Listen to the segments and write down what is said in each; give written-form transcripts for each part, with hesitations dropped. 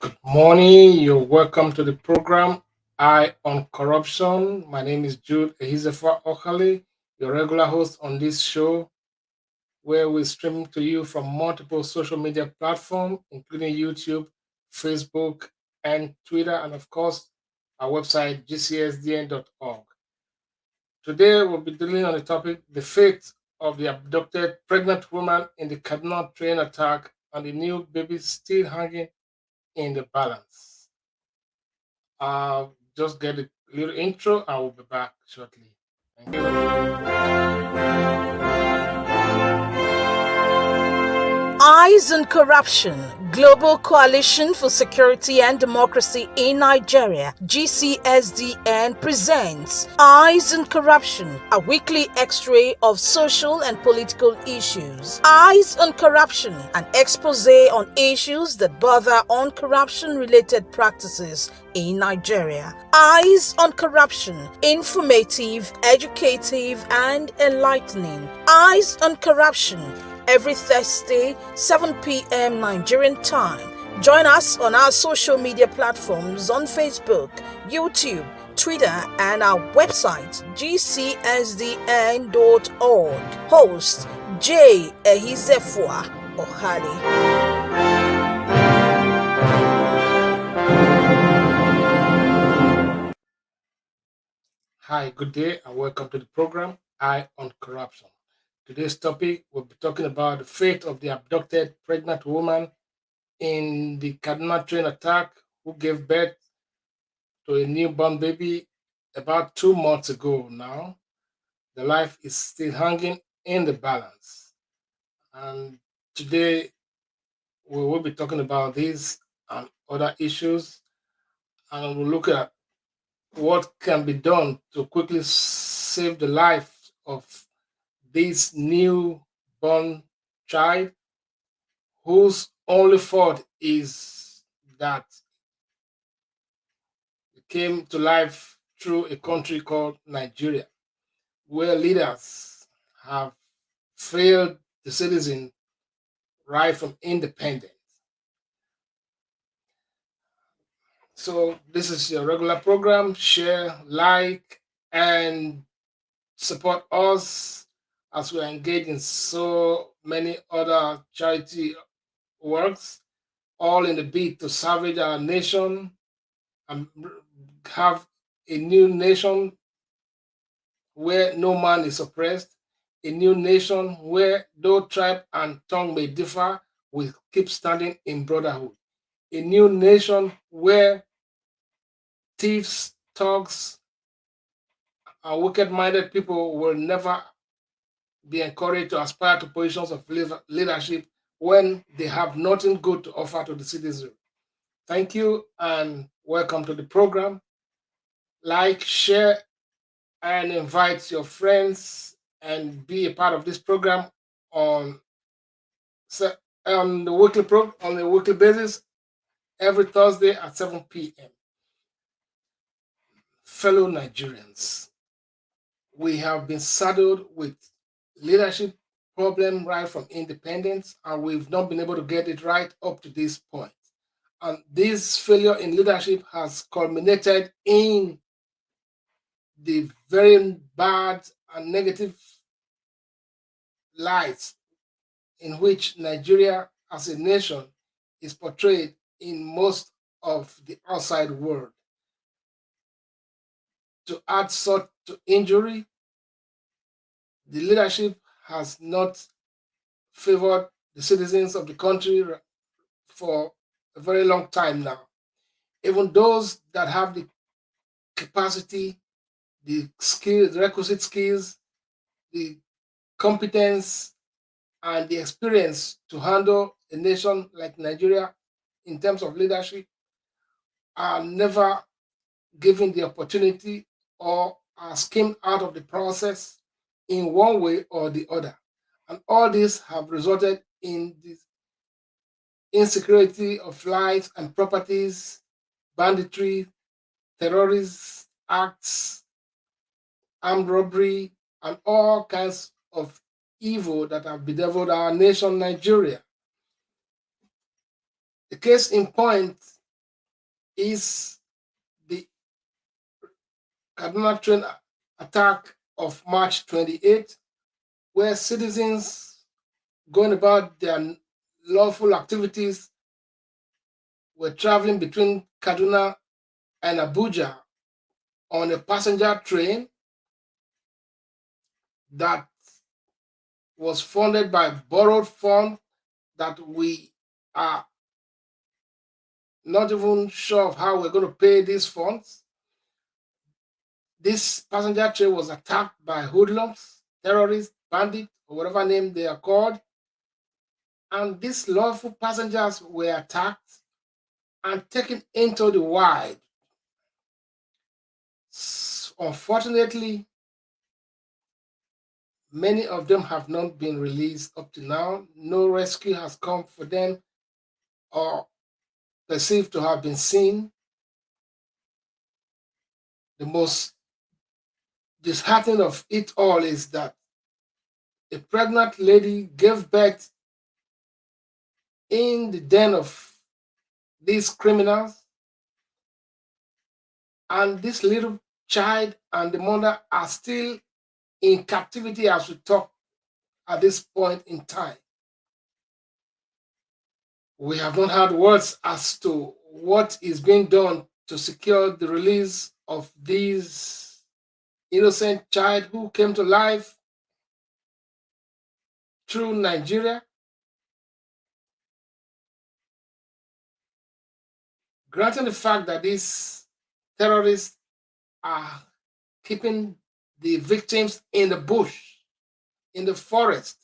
Good morning. You're welcome to the program Eye on Corruption. My name is Jude Ehizefa Okali, your regular host on this show, where we stream to you from multiple social media platforms, including YouTube, Facebook, and Twitter, and of course, our website, gcsdn.org. Today, we'll be dealing on the topic the fate of the abducted pregnant woman in the Kaduna train attack and the new baby still hanging in the balance. Just get a little intro. I will be back shortly. Thank you. Eyes on Corruption, Global Coalition for Security and Democracy in Nigeria, GCSDN presents Eyes on Corruption, a weekly x-ray of social and political issues. Eyes on Corruption, an expose on issues that bother on corruption-related practices in Nigeria. Eyes on Corruption, informative, educative, and enlightening. Eyes on Corruption, every Thursday, 7 p.m. Nigerian time. Join us on our social media platforms on Facebook, YouTube, Twitter, and our website, gcsdn.org. Host, J. Ehizefua Ohali. Hi, good day, and welcome to the program Eye on Corruption. Today's topic, we'll be talking about the fate of the abducted pregnant woman in the Kaduna train attack who gave birth to a newborn baby about 2 months ago now. The life is still hanging in the balance. And today, we will be talking about these and other issues, and we'll look at what can be done to quickly save the life of this newborn child whose only fault is that it came to life through a country called Nigeria, where leaders have failed the citizen right from independence. So this is your regular program. Share, like, and support us as we engage in so many other charity works, all in the bid to salvage our nation and have a new nation where no man is oppressed, a new nation where though tribe and tongue may differ, we keep standing in brotherhood, a new nation where thieves, thugs, and wicked-minded people will never be encouraged to aspire to positions of leadership when they have nothing good to offer to the citizen. Thank you and welcome to the program. Like, share, and invite your friends and be a part of this program on on the weekly basis every Thursday at 7 p.m. Fellow Nigerians, we have been saddled with leadership problem right from independence, and we've not been able to get it right up to this point. And this failure in leadership has culminated in the very bad and negative light in which Nigeria as a nation is portrayed in most of the outside world. To add salt to injury, the leadership has not favored the citizens of the country for a very long time now. Even those that have the capacity, the skills, the requisite skills, the competence, and the experience to handle a nation like Nigeria in terms of leadership are never given the opportunity or are skimmed out of the process in one way or the other. And all this have resulted in this insecurity of lives and properties, banditry, terrorist acts, armed robbery, and all kinds of evil that have bedeviled our nation, Nigeria. The case in point is the Kaduna train attack of March 28, where citizens going about their lawful activities were traveling between Kaduna and Abuja on a passenger train that was funded by borrowed funds that we are not even sure of how we're going to pay these funds. This passenger train was attacked by hoodlums, terrorists, bandits, or whatever name they are called. And these lawful passengers were attacked and taken into the wild. Unfortunately, many of them have not been released up to now. No rescue has come for them or perceived to have been seen. The most disheartening of it all is that a pregnant lady gave birth in the den of these criminals, and this little child and the mother are still in captivity as we talk at this point in time. We have not had words as to what is being done to secure the release of these innocent child who came to life through Nigeria. Granted the fact that these terrorists are keeping the victims in the bush, in the forest,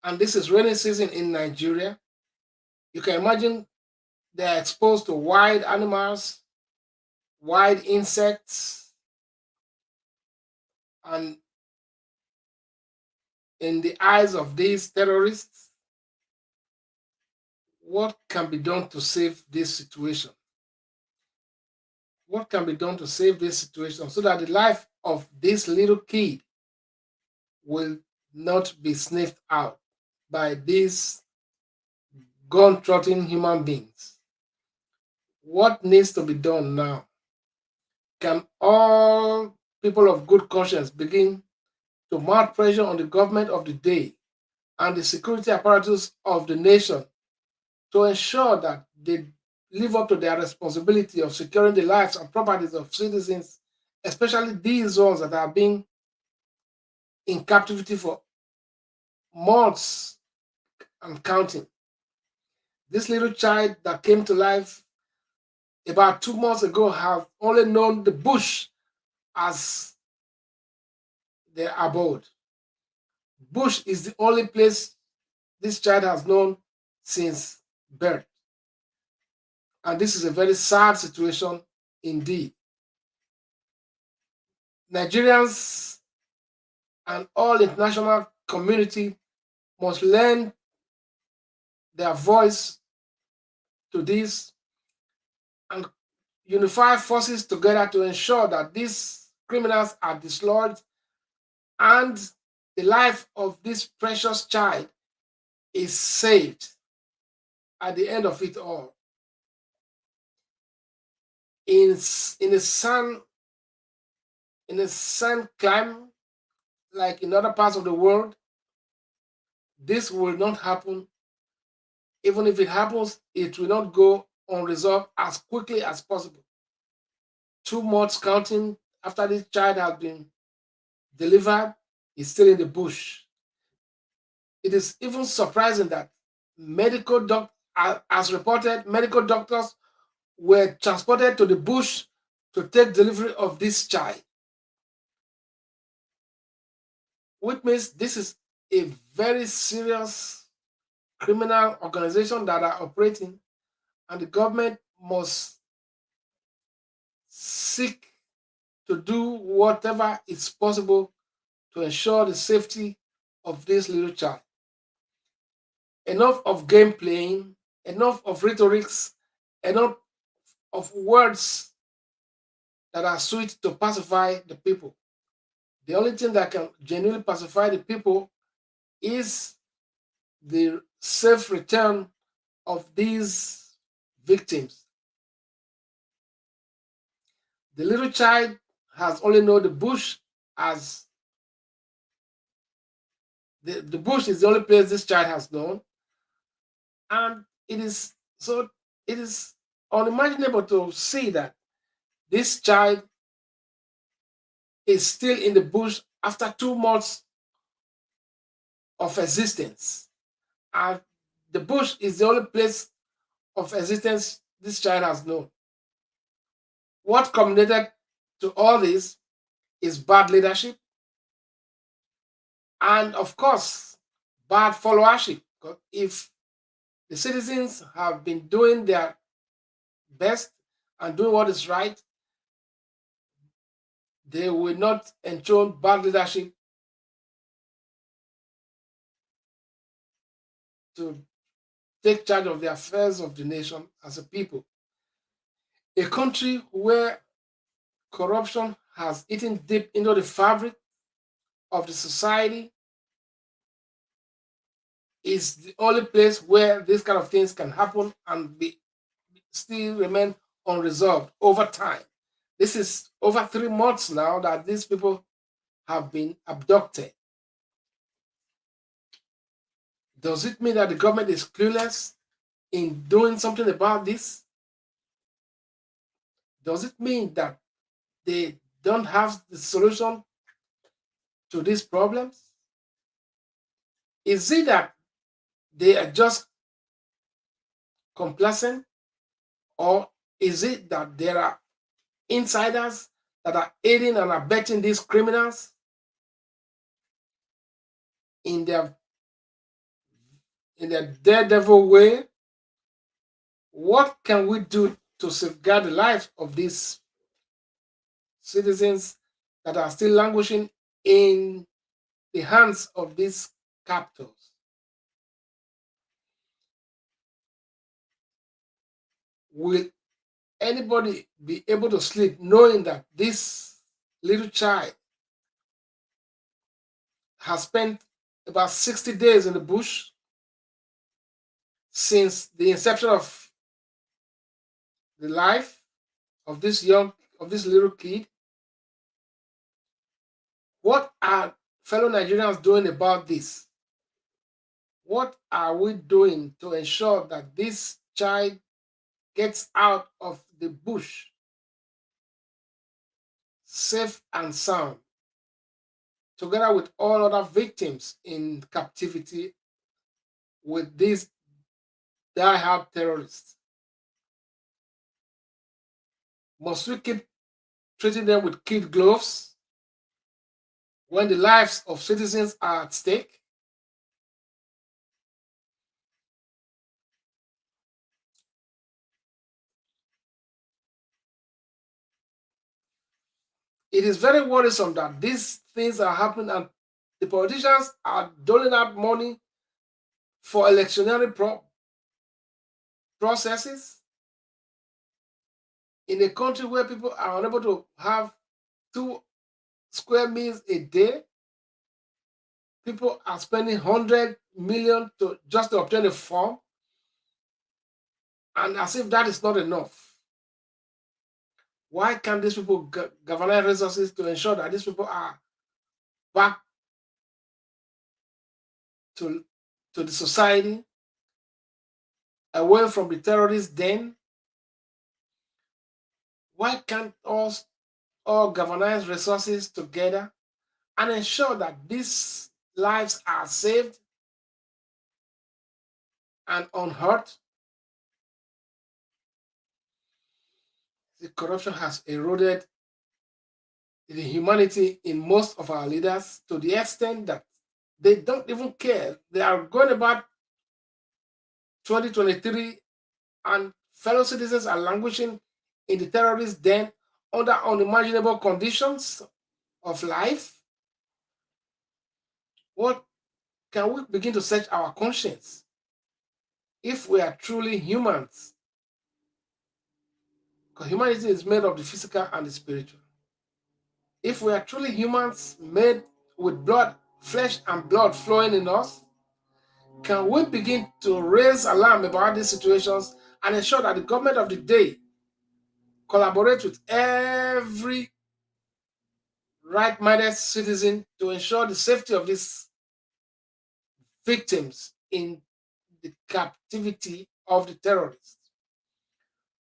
and this is rainy season in Nigeria, you can imagine they're exposed to wild animals, wild insects, and in the eyes of these terrorists, what can be done to save this situation? What can be done to save this situation so that the life of this little kid will not be sniffed out by these gun-trotting human beings? What needs to be done now? Can all people of good conscience begin to mount pressure on the government of the day and the security apparatus of the nation to ensure that they live up to their responsibility of securing the lives and properties of citizens, especially these ones that are being in captivity for months and counting? This little child that came to life about 2 months ago have only known the bush as their abode. Bush is the only place this child has known since birth. And this is a very sad situation indeed. Nigerians and all international community must lend their voice to this and unify forces together to ensure that these criminals are dislodged and the life of this precious child is saved at the end of it all. In a sun climate, like in other parts of the world, this will not happen. Even if it happens, it will not go unresolved as quickly as possible. 2 months counting after this child has been delivered, is still in the bush. It is even surprising that as reported, medical doctors were transported to the bush to take delivery of this child, which means this is a very serious criminal organization that are operating, and the government must seek to do whatever is possible to ensure the safety of this little child. Enough of game playing, enough of rhetorics, enough of words that are sweet to pacify the people. The only thing that can genuinely pacify the people is the safe return of these victims The little child has only known the bush as the bush is the only place this child has known, and it is unimaginable to see that this child is still in the bush after 2 months of existence, and the bush is the only place of existence this child has known. What culminated to all this is bad leadership and, of course, bad followership. Because if the citizens have been doing their best and doing what is right, they will not enthrone bad leadership to take charge of the affairs of the nation as a people. A country where corruption has eaten deep into the fabric of the society is the only place where these kind of things can happen and be still remain unresolved over time. This is over 3 months now that these people have been abducted. Does it mean that the government is clueless in doing something about this? Does it mean that they don't have the solution to these problems? Is it that they are just complacent, or is it that there are insiders that are aiding and abetting these criminals in their daredevil way? What can we do to safeguard the lives of these citizens that are still languishing in the hands of these captors? Will anybody be able to sleep knowing that this little child has spent about 60 days in the bush since the inception of the life of this little kid? What are fellow Nigerians doing about this? What are we doing to ensure that this child gets out of the bush safe and sound, together with all other victims in captivity with these die-hard terrorists? Must we keep treating them with kid gloves when the lives of citizens are at stake? It is very worrisome that these things are happening and the politicians are doling out money for electionary processes in a country where people are unable to have 2 square meals a day. People are spending 100 million to just to obtain a form, and as if that is not enough. Why can't these people govern resources to ensure that these people are back to the society, away from the terrorist den? Why can't us all galvanize resources together and ensure that these lives are saved and unhurt? The corruption has eroded the humanity in most of our leaders to the extent that they don't even care. They are going about 2023 and fellow citizens are languishing in the terrorist den under unimaginable conditions of life. What can we begin to search our conscience if we are truly humans? Because humanity is made of the physical and the spiritual. If we are truly humans made with blood, flesh and blood flowing in us, can we begin to raise alarm about these situations and ensure that the government of the day collaborate with every right-minded citizen to ensure the safety of these victims in the captivity of the terrorists.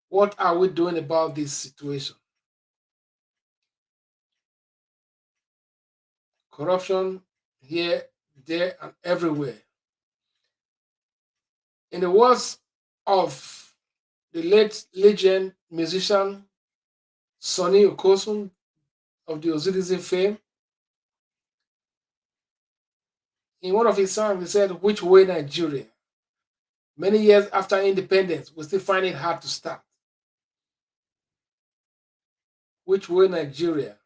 What are we doing about this situation? Corruption here, there, and everywhere. In the words of the late legend musician Sonny Okosun of the Ozidism fame, in one of his songs, he said, "Which way Nigeria?" Many years after independence, we still find it hard to start. Which way Nigeria?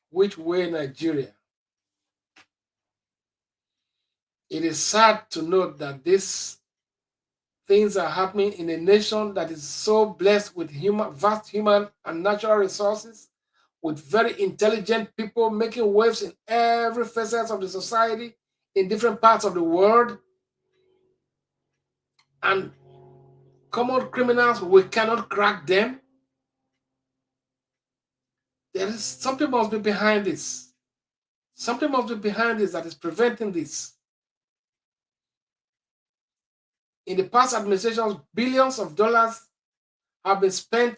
Which way Nigeria? It is sad to note that these things are happening in a nation that is so blessed with vast human and natural resources, with very intelligent people making waves in every facet of the society in different parts of the world, and common criminals, we cannot crack them. There is something must be behind this. Something must be behind this that is preventing this. In the past administrations, billions of dollars have been spent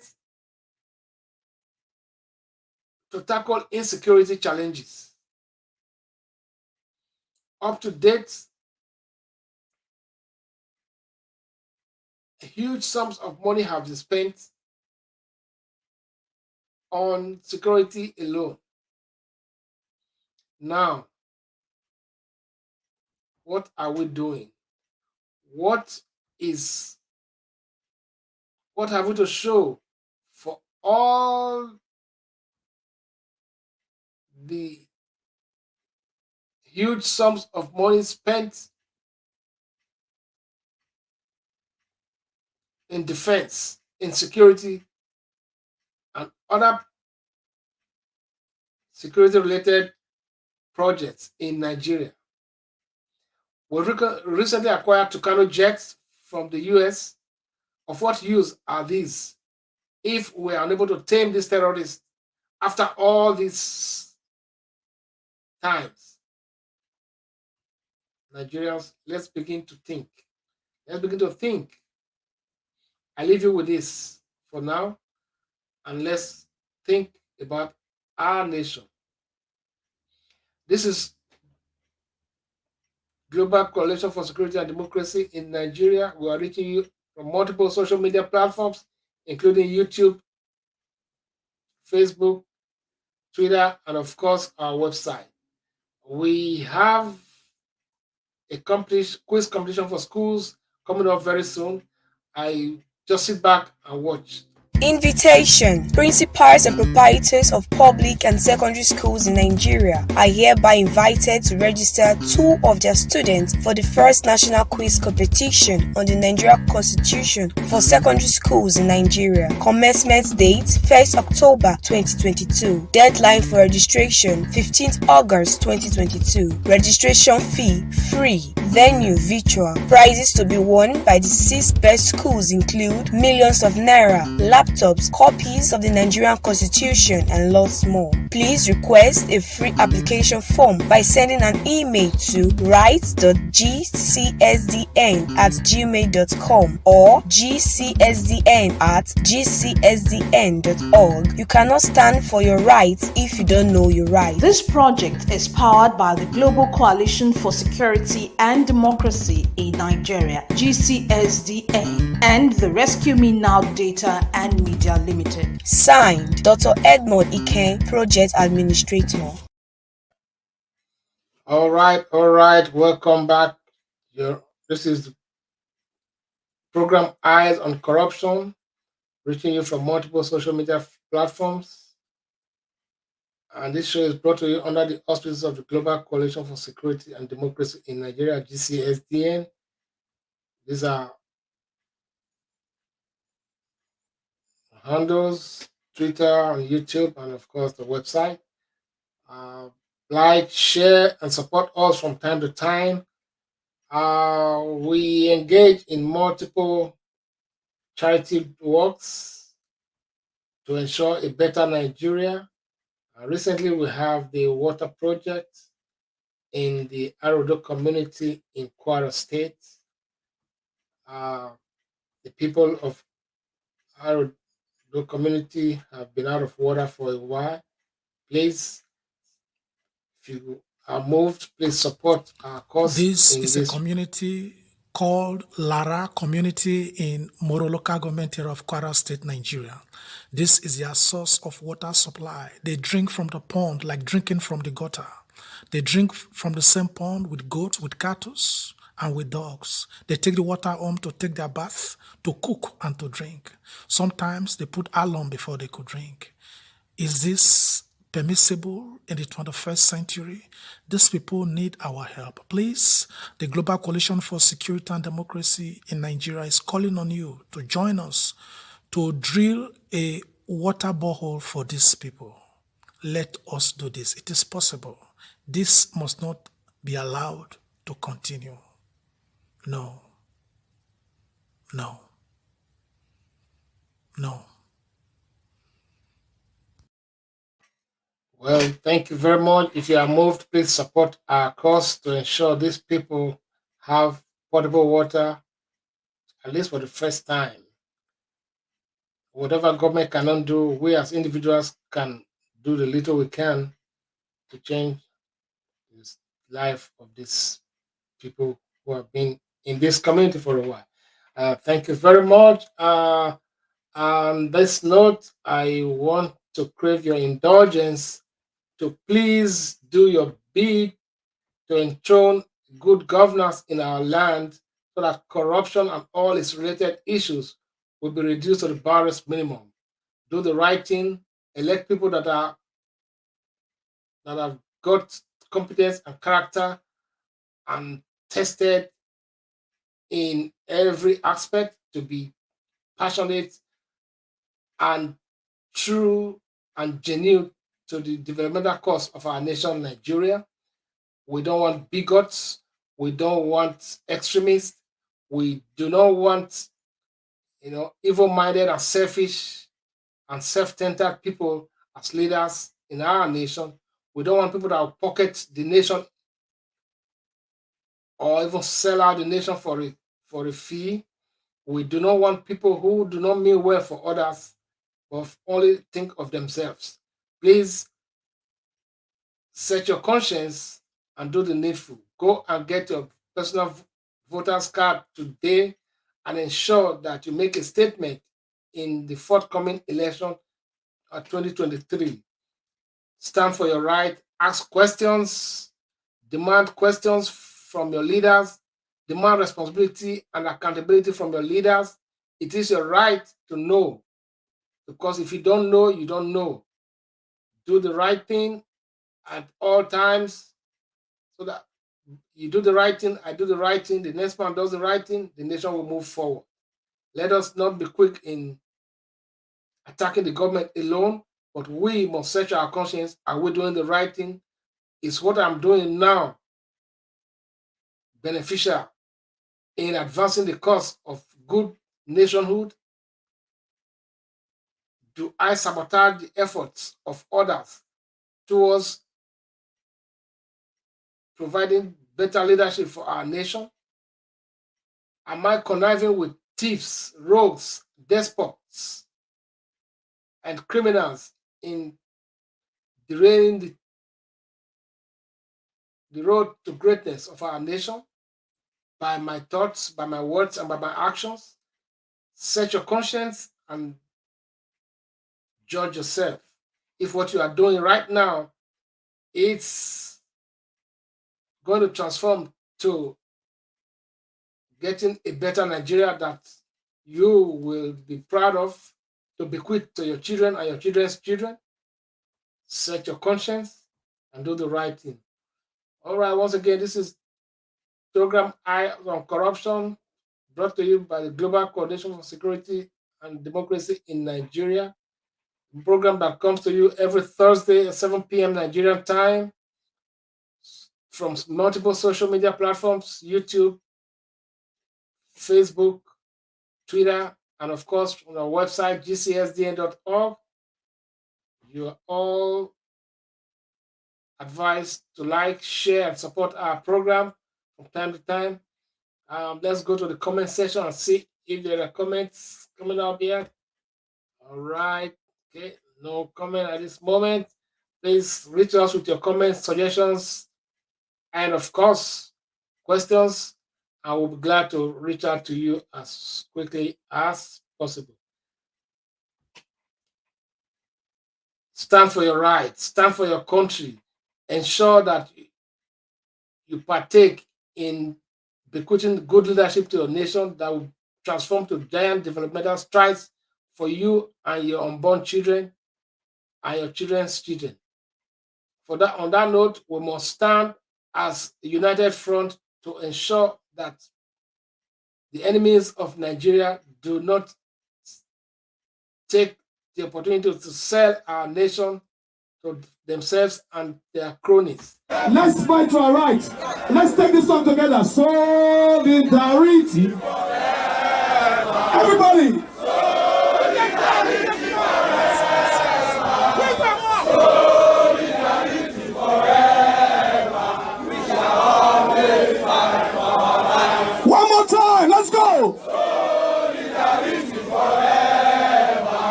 to tackle insecurity challenges. Up to date, huge sums of money have been spent on security alone. Now, what are we doing? What have we to show for all the huge sums of money spent in defense, in security, and other security related projects in Nigeria? We recently acquired Tucano jets from the US. Of what use are these if we are unable to tame these terrorists after all these times? Nigerians, let's begin to think. Let's begin to think. I leave you with this for now, and let's think about our nation. This is Global Coalition for Security and Democracy in Nigeria. We are reaching you from multiple social media platforms, including YouTube, Facebook, Twitter, and of course, our website. We have a quiz competition for schools coming up very soon. I just sit back and watch. Invitation. Principals and proprietors of public and secondary schools in Nigeria are hereby invited to register 2 of their students for the first national quiz competition on the Nigerian Constitution for secondary schools in Nigeria. Commencement date 1st October 2022. Deadline for registration 15th August 2022. Registration fee free. Venue virtual. Prizes to be won by the 6 best schools include millions of naira, laptops, copies of the Nigerian Constitution, and lots more. Please request a free application form by sending an email to write.gcsdn@gmail.com or gcsdn@gcsdn.org. You cannot stand for your rights if you don't know your rights. This project is powered by the Global Coalition for Security and Democracy in Nigeria, GCSDN, and the Rescue Me Now Data and Media Limited. Signed, Dr. Edmond Ike, Project Administrator. All right. Welcome back. This is the program Eyes on Corruption, reaching you from multiple social media platforms. And this show is brought to you under the auspices of the Global Coalition for Security and Democracy in Nigeria, GCSDN. These are handles, Twitter, and YouTube, and of course the website. Like, share, and support us from time to time. We engage in multiple charity works to ensure a better Nigeria. Recently, we have the water project in the Arodo community in Kwara State. The people of Arodo community have been out of water for a while. Please, if you are moved, please support our cause This in is a this. community called Lara Community in Moro Local Government area of Kwara State, Nigeria. This is their source of water supply. They drink from the pond like drinking from the gutter. They drink from the same pond with goats, with cattle, and with dogs. They take the water home to take their bath, to cook, and to drink. Sometimes they put alum before they could drink. Is this permissible in the 21st century? These people need our help. Please, the Global Coalition for Security and Democracy in Nigeria is calling on you to join us to drill a water borehole for these people. Let us do this. It is possible. This must not be allowed to continue. No. No. No. Well, thank you very much. If you are moved, please support our cause to ensure these people have potable water, at least for the first time. Whatever government cannot do, we as individuals can do the little we can to change the life of these people who have been in this community for a while. Thank you very much. On this note, I want to crave your indulgence to please do your bit to enthrone good governance in our land so that corruption and all its related issues will be reduced to the barest minimum. Do the right thing, elect people that have got competence and character and tested in every aspect to be passionate and true and genuine to the developmental cause of our nation, Nigeria. We don't want bigots. We don't want extremists. We do not want, evil-minded and selfish and self-centered people as leaders in our nation. We don't want people that will pocket the nation or even sell out the nation for a fee. We do not want people who do not mean well for others, but only think of themselves. Please set your conscience and do the needful. Go and get your personal voter's card today and ensure that you make a statement in the forthcoming election of 2023. Stand for your right, ask questions, demand questions from your leaders, demand responsibility and accountability from your leaders. It is your right to know, because if you don't know, you don't know. Do the right thing at all times so that you do the right thing, I do the right thing, the next man does the right thing, the nation will move forward. Let us not be quick in attacking the government alone, but we must search our conscience. Are we doing the right thing? Is what I'm doing now beneficial in advancing the cause of good nationhood? Do I sabotage the efforts of others towards providing better leadership for our nation? Am I conniving with thieves, rogues, despots, and criminals in derailing the road to greatness of our nation by my thoughts, by my words, and by my actions? Set your conscience and judge yourself. If what you are doing right now is going to transform to getting a better Nigeria that you will be proud of to bequeath to your children and your children's children, set your conscience and do the right thing. All right, once again, this is program Eye on Corruption, brought to you by the Global Coalition for Security and Democracy in Nigeria. A program that comes to you every Thursday at 7 p.m. Nigerian time from multiple social media platforms, YouTube, Facebook, Twitter, and of course on our website, gcsdn.org. You are all advised to like, share, and support our program from time to time. Let's go to the comment section and see if there are comments coming up here. All right. Okay. No comment at this moment. Please reach us with your comments, suggestions, and of course, questions. I will be glad to reach out to you as quickly as possible. Stand for your rights, stand for your country, ensure that you partake in bequeathing good leadership to your nation that will transform to giant developmental strides for you and your unborn children and your children's children. On that note, we must stand as a united front to ensure that the enemies of Nigeria do not take the opportunity to sell our nation to themselves and their cronies. Let's fight for our rights. Let's take this song together. Solidarity. Everybody. One more time. Let's go. Solidarity forever.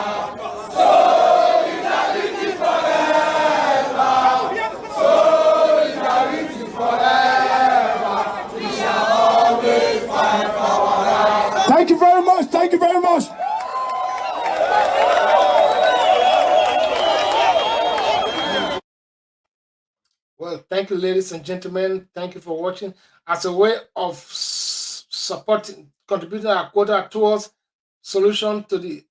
Solidarity forever. Solidarity forever. We shall always fight for our rights. Thank you very much. Thank you very much. Well, thank you, ladies and gentlemen. Thank you for watching. As a way of supporting, contributing our quota towards solution to the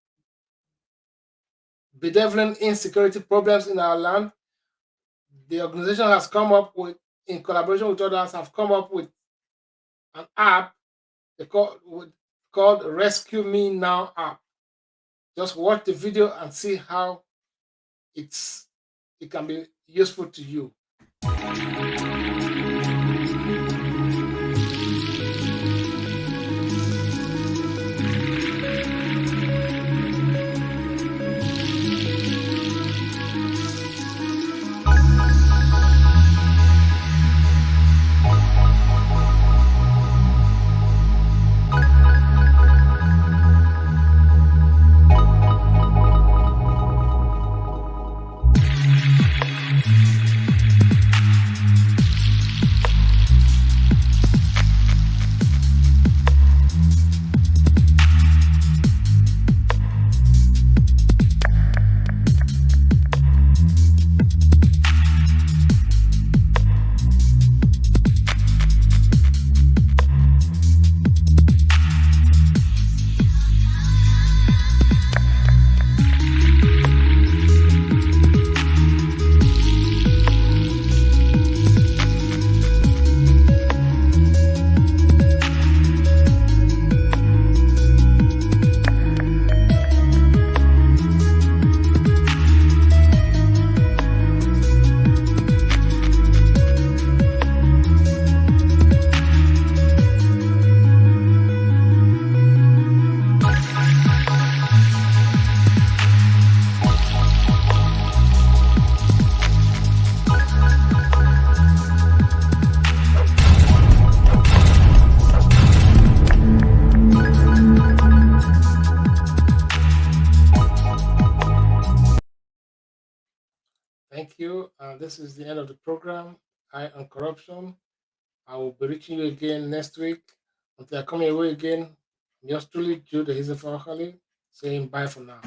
bedeviling insecurity problems in our land, the organization has come up with, in collaboration with others, have come up with an app called Rescue Me Now app. Just watch the video and see how it can be useful to you. Thank you. This is the end of the program. Eye on Corruption. I will be reaching you again next week. Until I come your way again, yours truly, Jude Hizefahali, saying bye for now.